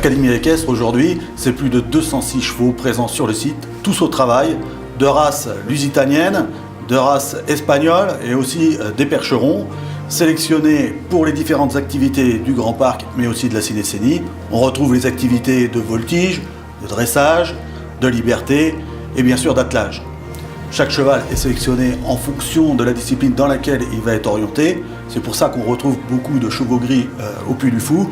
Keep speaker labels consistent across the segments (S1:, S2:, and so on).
S1: L'Académie équestre aujourd'hui, c'est plus de 206 chevaux présents sur le site, tous au travail, de race lusitanienne, de race espagnole et aussi des percherons, sélectionnés pour les différentes activités du Grand Parc, mais aussi de la Cinéscénie. On retrouve les activités de voltige, de dressage, de liberté et bien sûr d'attelage. Chaque cheval est sélectionné en fonction de la discipline dans laquelle il va être orienté. C'est pour ça qu'on retrouve beaucoup de chevaux gris au Puy du Fou,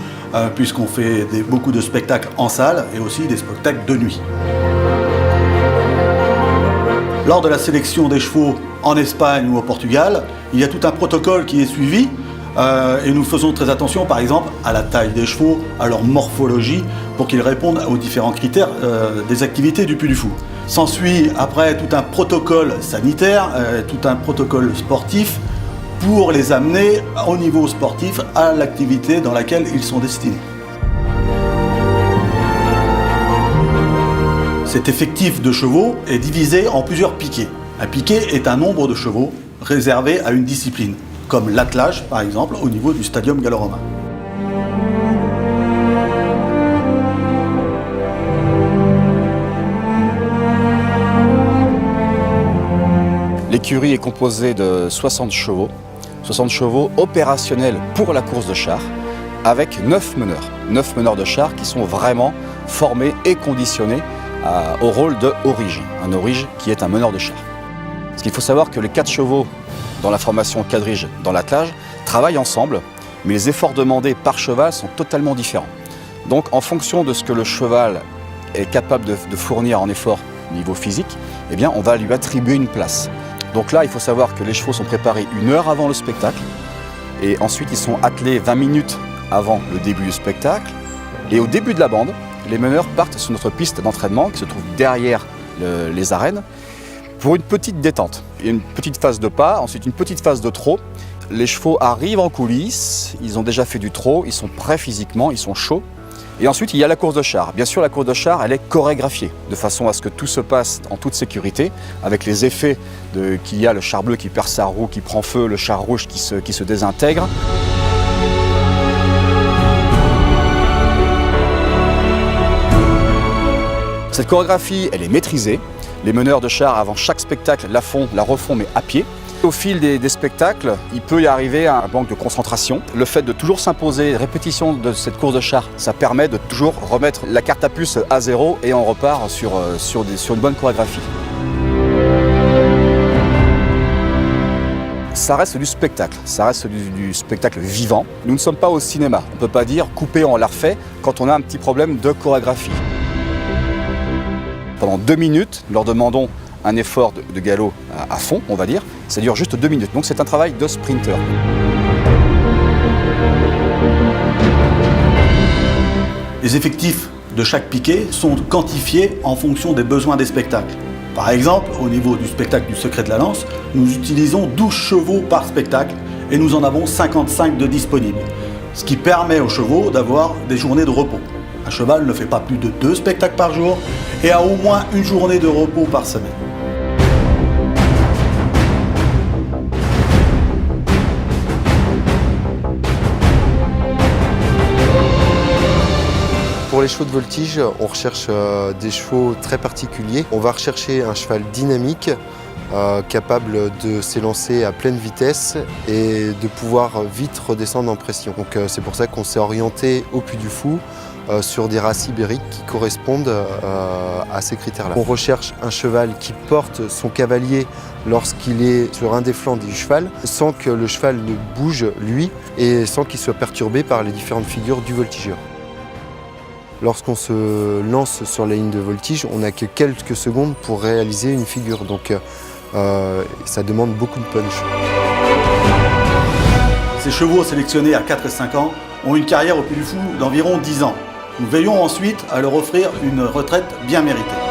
S1: puisqu'on fait beaucoup de spectacles en salle et aussi des spectacles de nuit. Lors de la sélection des chevaux en Espagne ou au Portugal, il y a tout un protocole qui est suivi et nous faisons très attention par exemple à la taille des chevaux, à leur morphologie, pour qu'ils répondent aux différents critères des activités du Puy du Fou. S'ensuit après tout un protocole sanitaire, tout un protocole sportif pour les amener au niveau sportif à l'activité dans laquelle ils sont destinés. Cet effectif de chevaux est divisé en plusieurs piquets. Un piquet est un nombre de chevaux réservé à une discipline, comme l'attelage par exemple au niveau du Stadium gallo-romain.
S2: L'écurie est composée de 60 chevaux opérationnels pour la course de chars, avec 9 meneurs de chars qui sont vraiment formés et conditionnés au rôle de Aurige, un Aurige qui est un meneur de chars. Parce qu'il faut savoir que les 4 chevaux dans la formation quadrige dans l'attelage travaillent ensemble, mais les efforts demandés par cheval sont totalement différents. Donc en fonction de ce que le cheval est capable de fournir en effort au niveau physique, eh bien, on va lui attribuer une place. Donc là, il faut savoir que les chevaux sont préparés 1 heure avant le spectacle et ensuite ils sont attelés 20 minutes avant le début du spectacle. Et au début de la bande, les meneurs partent sur notre piste d'entraînement qui se trouve derrière les arènes pour une petite détente. Il y a une petite phase de pas, ensuite une petite phase de trot. Les chevaux arrivent en coulisses, ils ont déjà fait du trot, ils sont prêts physiquement, ils sont chauds. Et ensuite, il y a la course de chars. Bien sûr, la course de chars, elle est chorégraphiée, de façon à ce que tout se passe en toute sécurité, avec les effets qu'il y a le char bleu qui perd sa roue, qui prend feu, le char rouge qui se désintègre. Cette chorégraphie, elle est maîtrisée. Les meneurs de chars, avant chaque spectacle, la refont, mais à pied. Au fil des spectacles, il peut y arriver à un manque de concentration. Le fait de toujours s'imposer répétition de cette course de chars, ça permet de toujours remettre la carte à puce à zéro et on repart sur une bonne chorégraphie. Ça reste du spectacle, ça reste du spectacle vivant. Nous ne sommes pas au cinéma, on ne peut pas dire coupé, on l'a refait quand on a un petit problème de chorégraphie. Pendant 2 minutes, nous leur demandons un effort de galop à fond, on va dire. Ça dure juste 2 minutes, donc c'est un travail de sprinter.
S1: Les effectifs de chaque piquet sont quantifiés en fonction des besoins des spectacles. Par exemple, au niveau du spectacle du Secret de la Lance, nous utilisons 12 chevaux par spectacle et nous en avons 55 de disponibles, ce qui permet aux chevaux d'avoir des journées de repos. Un cheval ne fait pas plus de 2 spectacles par jour et a au moins une journée de repos par semaine.
S3: Pour les chevaux de voltige, on recherche des chevaux très particuliers. On va rechercher un cheval dynamique, capable de s'élancer à pleine vitesse et de pouvoir vite redescendre en pression. Donc c'est pour ça qu'on s'est orienté au Puy du Fou sur des races ibériques qui correspondent à ces critères-là. On recherche un cheval qui porte son cavalier lorsqu'il est sur un des flancs du cheval, sans que le cheval ne bouge lui et sans qu'il soit perturbé par les différentes figures du voltigeur. Lorsqu'on se lance sur la ligne de voltige, on n'a que quelques secondes pour réaliser une figure, donc ça demande beaucoup de punch.
S1: Ces chevaux sélectionnés à 4 et 5 ans ont une carrière au Puy du Fou d'environ 10 ans. Nous veillons ensuite à leur offrir une retraite bien méritée.